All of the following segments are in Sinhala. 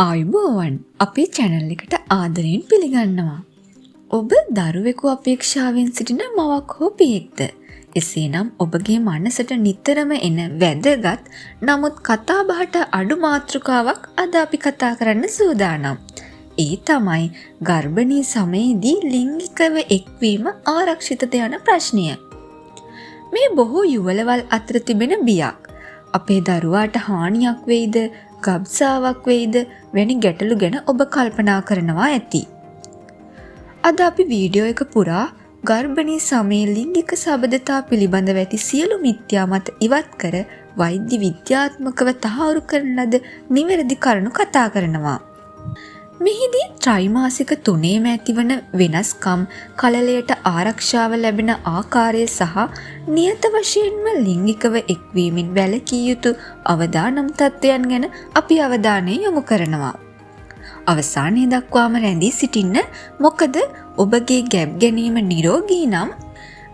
ආයුබෝවන් අපේ channel එකට ආදරයෙන් පිළිගන්නවා. ඔබ දරුවෙකු අපේක්ෂාවෙන් සිටින මවක් හෝ පියෙක්ද? එසේනම් ඔබගේ මනසට නිතරම එන වැදගත් නමුත් කතාබහට අඩු මාතෘකාවක් අද අපි කතා කරන්න සූදානම්. ඒ තමයි ගර්භණී සමයේදී ලිංගිකව එක්වීම ආරක්ෂිතද යන ප්‍රශ්නය. මේ බොහෝ යුවළවල් අතර තිබෙන බියක්. අපේ දරුවාට හානියක් වෙයිද, ගබ්සාවක් වෙයිද වැනි ගැටලු ගැන ඔබ කල්පනා කරනවා ඇති. අද අපි වීඩියෝ එක පුරා ගර්භණී සමයේ ලිංගික සබඳතා පිළිබඳව ඇති සියලු මිත්‍යා මත ඉවත් කර වෛද්‍ය විද්‍යාත්මකව තහවුරු කරන ලද නිවැරදි කරුණු කතා කරනවා. මෙහිදී ත්‍රිමාසික 3ේම ඇතිවන වෙනස්කම්, කලලයට ආරක්ෂාව ලැබෙන ආකාරය සහ නියත වශයෙන්ම ලිංගිකව එක්වීමෙන් වැළකී යුතු අවදානම් තත්ත්වයන් ගැන අපි අවධානය යොමු කරනවා. අවසානයේ දක්වාම රැඳී සිටින්න, මොකද ඔබගේ ගැබ් ගැනීම නිරෝගී නම්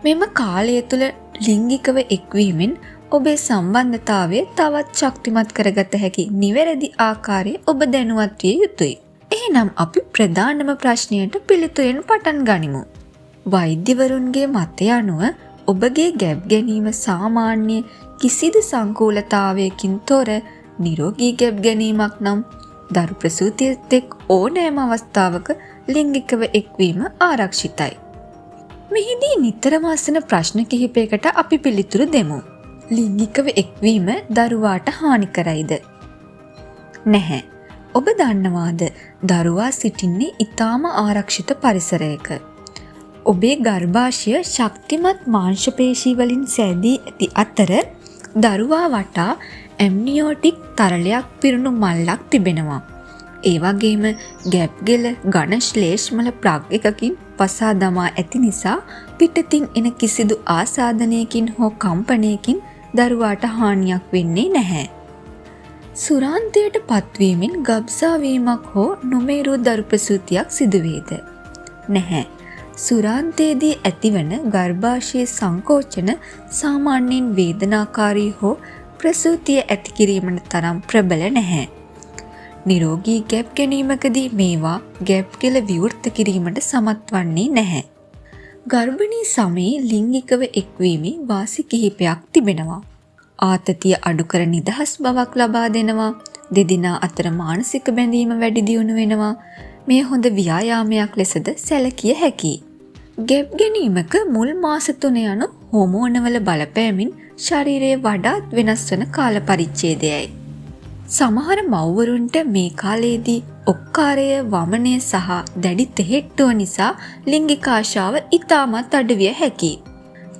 මෙම කාලය තුළ ලිංගිකව එක්වීමෙන් ඔබේ සම්බන්ධතාවය තවත් ශක්තිමත් කරගත හැකි නිවැරදි ආකාරය ඔබ දැනුවත් විය යුතුයි. එහෙනම් අපි ප්‍රධානම ප්‍රශ්නයට පිළිතුරෙන් පටන් ගනිමු. වෛද්‍යවරුන්ගේ මතය අනුව ඔබගේ ගැබ් ගැනීම සාමාන්‍ය කිසිදු සංකූලතාවයකින් තොර නිරෝගී ගැබ් ගැනීමක් නම් දරු ප්‍රසූතියත් එක් ඕනෑම අවස්ථාවක ලිංගිකව එක්වීම ආරක්ෂිතයි. මෙහිදී නිතරම අසන ප්‍රශ්න කිහිපයකට අපි පිළිතුරු දෙමු. ලිංගිකව එක්වීම දරුවාට හානි කරයිද? නැහැ. ඔබ දන්නවාද දරුවා සිටින්නේ ඉතාම ආරක්ෂිත පරිසරයක. ඔබේ ගර්භාෂය ශක්තිමත් මාංශ පේශී වලින් සෑදී ඇති අතර දරුවා වටා ඇම්නියෝටික් තරලයක් පිරුණු මල්ලක් තිබෙනවා. ඒ වගේම ගැබ්ගෙල ඝන ශ්ලේෂ්මල ප්ලග් එකකින් පසා දමා ඇති නිසා පිටතින් එන කිසිදු ආසාදනයකින් හෝ කම්පනයකින් දරුවාට හානියක් වෙන්නේ නැහැ. සුරාන්තයට පත්වීමෙන් ගබ්සා වීමක් හෝ නොමේරූ දරු ප්‍රසූතියක් සිදුවේද? නැහැ. සුරාන්තයේදී ඇතිවන ගර්භාෂයේ සංකෝචන සාමාන්‍යයෙන් වේදනාකාරී හෝ ප්‍රසූතිය ඇති කිරීමට තරම් ප්‍රබල නැහැ. නිරෝගී ගැබ් ගැනීමකදී මේවා ගැබ් කෙල විවෘත කිරීමට සමත් වන්නේ නැහැ. ගර්භණී සමයේ ලිංගිකව එක්වීමේ වාසි කිහිපයක් තිබෙනවා. ආතතිය අඩු කර නිදහස් බවක් ලබා දෙනවා. දෙදෙනා අතර මානසික බැඳීම වැඩි දියුණු වෙනවා. මේ හොඳ ව්‍යායාමයක් ලෙසද සැලකිය හැකියි. ගැබ් ගැනීමක මුල් මාස 3 යනු හෝමෝනවල බලපෑමින් ශරීරයේ වඩාත් වෙනස් වන කාල පරිච්ඡේදයයි. සමහර මව්වරුන්ට මේ කාලයේදී ඔක්කාරය, වමනය සහ දැඩි තෙහෙට්ටුව නිසා ලිංගික ආශාව ඉතාමත් අඩු විය හැකියි.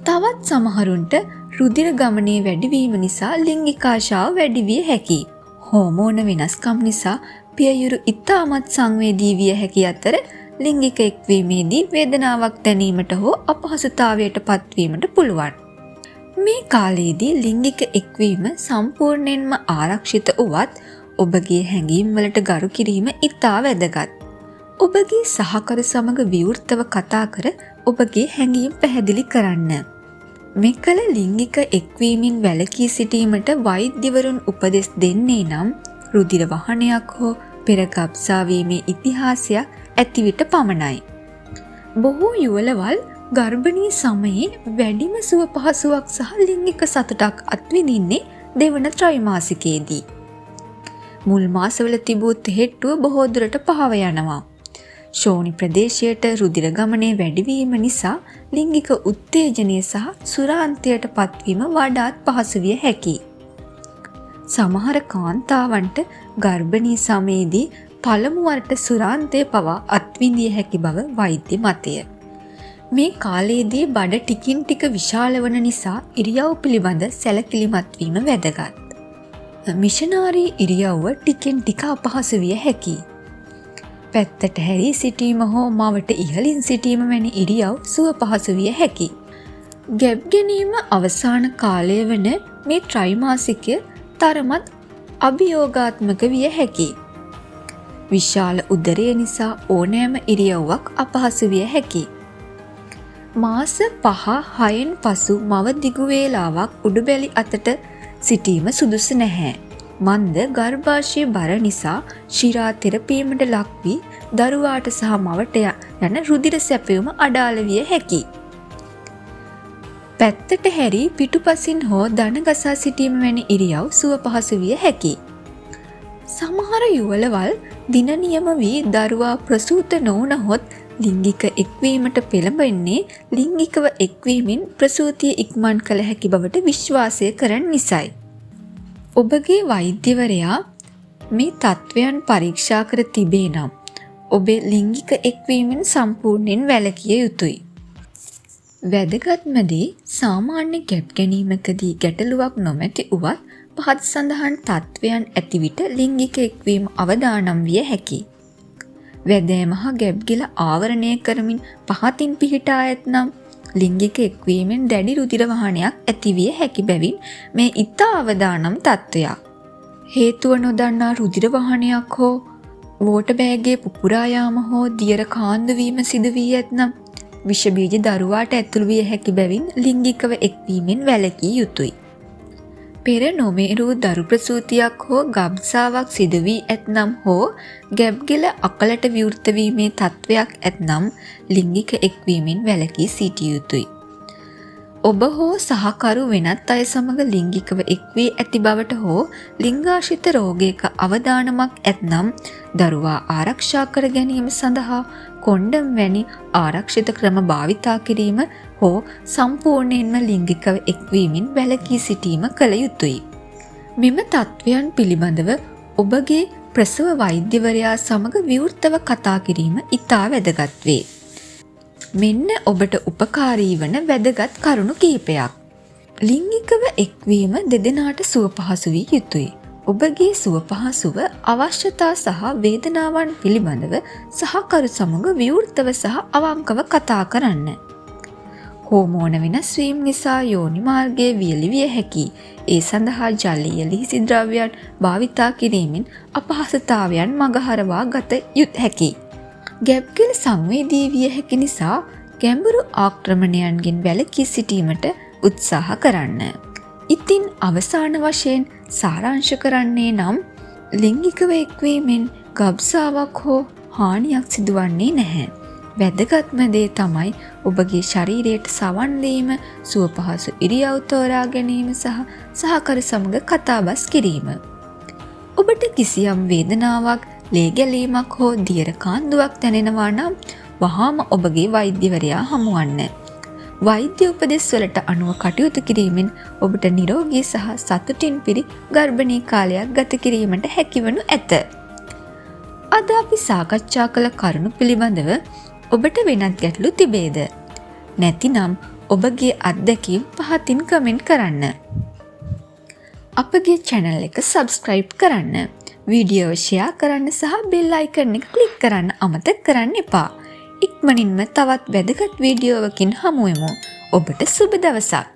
තවත් සමහරුන්ට රුධිර ගමනේ වැඩිවීම නිසා ලිංගික ආශාව වැඩි විය හැකියි. හෝමෝන වෙනස්කම් නිසා පියයුරු ඉතාමත් සංවේදී විය හැකි අතර ලිංගික එක්වීමේදී වේදනාවක් දැනීමට හෝ අපහසුතාවයට පත්වීමට පුළුවන්. මේ කාලයේදී ලිංගික එක්වීම සම්පූර්ණයෙන්ම ආරක්ෂිත වුවත් ඔබගේ හැඟීම් වලට ගරු කිරීම ඉතා වැදගත්. ඔබගේ සහකරු සමග විවෘතව කතා කර ඔබගේ හැඟීම් පැහැදිලි කරන්න. මෙකල ලිංගික එක්වීමෙන් වැළකී සිටීමට වෛද්‍යවරුන් උපදෙස් දෙන්නේ නම් රුධිර වහනයක් හෝ පෙර ගබ්සා වීමේ ඉතිහාසයක් ඇති විට පමණයි. බොහෝ යුවළවල් ගර්භණී සමයේ වැඩිම සුව පහසුවක් සහ ලිංගික සතුටක් අත්විඳින්නේ දෙවන ත්‍රිමාසිකයේදී. මුල් මාසවල තිබූ තෙහෙට්ටුව බොහෝ දුරට පහව යනවා. ශෝනි ප්‍රදේශයට රුධිර ගමනේ වැඩිවීම නිසා ලිංගික උත්තේජනය සහ සුරාන්තයට පත්වීම වඩාත් පහසු විය හැකියි. සමහර කාන්තාවන්ට ගර්භණී සමයේදී පළමු වරට සුරාන්තය පවා අත්විඳිය හැකි බව වෛද්‍ය මතය. මේ කාලයේදී බඩ ටිකින් ටික විශාල වන නිසා ඉරියව් පිළිබඳ සැලකිලිමත් වීම වැදගත්. මිෂනාරී ඉරියව්ව ටිකෙන් ටික අපහසු විය හැකියි. පැත්තට හැරී සිටීම හෝ මවට ඉහළින් සිටීම වැනි ඉරියව් සුව පහසු විය හැකියි. ගැබ් ගැනීම අවසාන කාලය වන මේ ත්‍රිමාසිකය තරමත් අභියෝගාත්මක විය හැකියි. විශාල උදරය නිසා ඕනෑම ඉරියව්වක් අපහසු විය හැකියි. මාස 5-6න් පසු මව දිගු වේලාවක් උඩුබැලි අතට සිටීම සුදුසු නැහැ. මන්ද ගර්භාෂය බර නිසා ශිරා තෙරපීමට ලක් වී දරුවාට සහ මවට යන රුධිර සැපයුම අඩාල විය හැකියි. පැත්තට හැරි පිටුපසින් හෝ දන ගසා සිටීම වැනි ඉරියව් සුව පහසු විය හැකියි. සමහර යුවළවල් දින නියම වී දරුවා ප්‍රසූත නොවුනහොත් ලිංගික එක්වීමට පෙළඹෙන්නේ ලිංගිකව එක්වීමෙන් ප්‍රසූතිය ඉක්මන් කළ හැකි බවට විශ්වාසය කරන නිසයි. ඔබගේ වෛද්‍යවරයා මේ තත්ත්වයන් පරීක්ෂා කර තිබේ නම් ඔබේ ලිංගික එක්වීමෙන් සම්පූර්ණයෙන් වැළකිය යුතුයි. වැදගත්ම දේ සාමාන්‍ය ගැප් ගැනීමකදී ගැටලුවක් නොමැති වුවත් පහත් සඳහන් තත්ත්වයන් ඇති විට ලිංගික එක්වීම අවදානම් විය හැකියි. වැදෑම හා ගැබ්ගිල ආවරණය කරමින් පහතින් පිහිටා ඇත්නම් ලිංගික එක්වීමෙන් දැඩි රුධිර වහනයක් ඇතිවිය හැකි බැවින් මේ ඉතා අවදානම් තත්ත්වයක්. හේතුව නොදන්නා රුධිර වහනයක් හෝ වෝට බෑගේ පුපුරා යාම හෝ දියර කාන්දු වීම සිදු වී ඇතනම් විෂ බීජ දරුවාට ඇතුළු විය හැකි බැවින් ලිංගිකව එක්වීමෙන් වැළකී යුතුය. පෙර නොමේරූ දරු ප්‍රසූතියක් හෝ ගබ්සාවක් සිදු වී ඇතනම් හෝ ගැබ්ගෙල අකලට විවෘත වීමේ තත්ත්වයක් ඇතනම් ලිංගික එක්වීමෙන් වැළකී සිටිය යුතුය. ඔබ හෝ සහකරු වෙනත් අය සමග ලිංගිකව එක්වී ඇති බවට හෝ ලිංගාශ්‍රිත රෝගයක අවදානමක් ඇතනම් දරුවා ආරක්ෂා කර ගැනීම සඳහා කොණ්ඩම් වැනි ආරක්ෂිත ක්‍රම භාවිතා කිරීම හෝ සම්පූර්ණයෙන්ම ලිංගිකව එක්වීමෙන් වැළකී සිටීම කළ යුතුය. මෙම තත්ත්වයන් පිළිබඳව ඔබගේ ප්‍රසව වෛද්‍යවරයා සමග විවෘතව කතා කිරීම ඉතා වැදගත් වේ. මෙන්න ඔබට උපකාරී වන වැදගත් කරුණු කිහිපයක්. ලිංගිකව එක්වීම දෙදෙනාට සුව පහසු විය යුතුය. ඔබගේ සුව පහසුව අවශ්‍යතා සහ වේදනාවන් පිළිබඳව සහකරු සමග විවෘතව සහ අවංකව කතා කරන්න. හෝමෝන වෙනස් වීම නිසා යෝනි මාර්ගයේ වියලි විය හැකියි. ඒ සඳහා ජලීය ලිහිසි ද්‍රව්‍යයන් භාවිතා කිරීමෙන් අපහසුතාවයන් මගහරවා ගත යුතු හැකියි. ගැබ්ගිල සංවේදී විය හැකි නිසා ගැඹුරු ආක්‍රමණයන්ගෙන් වැළකී සිටීමට උත්සාහ කරන්න. ඉතින් අවසාන වශයෙන් සාරාංශ කරන්නේ නම් ලිංගිකව එක්වීමෙන් ගබ්සාවක් හෝ හානියක් සිදුවන්නේ නැහැ. වැදගත්ම දේ තමයි ඔබගේ ශරීරයට සවන් දීම, සුව පහසු ඉරියව් තෝරා ගැනීම සහ සහකරු සමග කතාබස් කිරීම. ඔබට කිසියම් වේදනාවක්, ලේ ගැලීමක් හෝ දියර කාන්දුවක් දැනෙනවා නම් වහාම ඔබගේ වෛද්‍යවරයා හමුවන්න. වෛද්‍ය උපදෙස් වලට අනුව කටයුතු කිරීමෙන් ඔබට නිරෝගී සහ සතුටින් පිරි ගර්භණී කාලයක් ගත කිරීමට හැකිවනු ඇත. අද අපි සාකච්ඡා කළ කරුණු පිළිබඳව ඔබට වෙනත් ගැටලු තිබේද? නැතිනම් ඔබගේ අත්දැකීම් පහතින් කමෙන්ට් කරන්න. අපගේ channel එක subscribe කරන්න. වීඩියෝ ෂෙයා කරන්න සහ bell icon එක click කරන්න අමතක කරන්න එපා. ඉක්මනින්ම තවත් වැදගත් වීඩියෝවකින් හමු වෙමු. ඔබට සුබ දවසක්.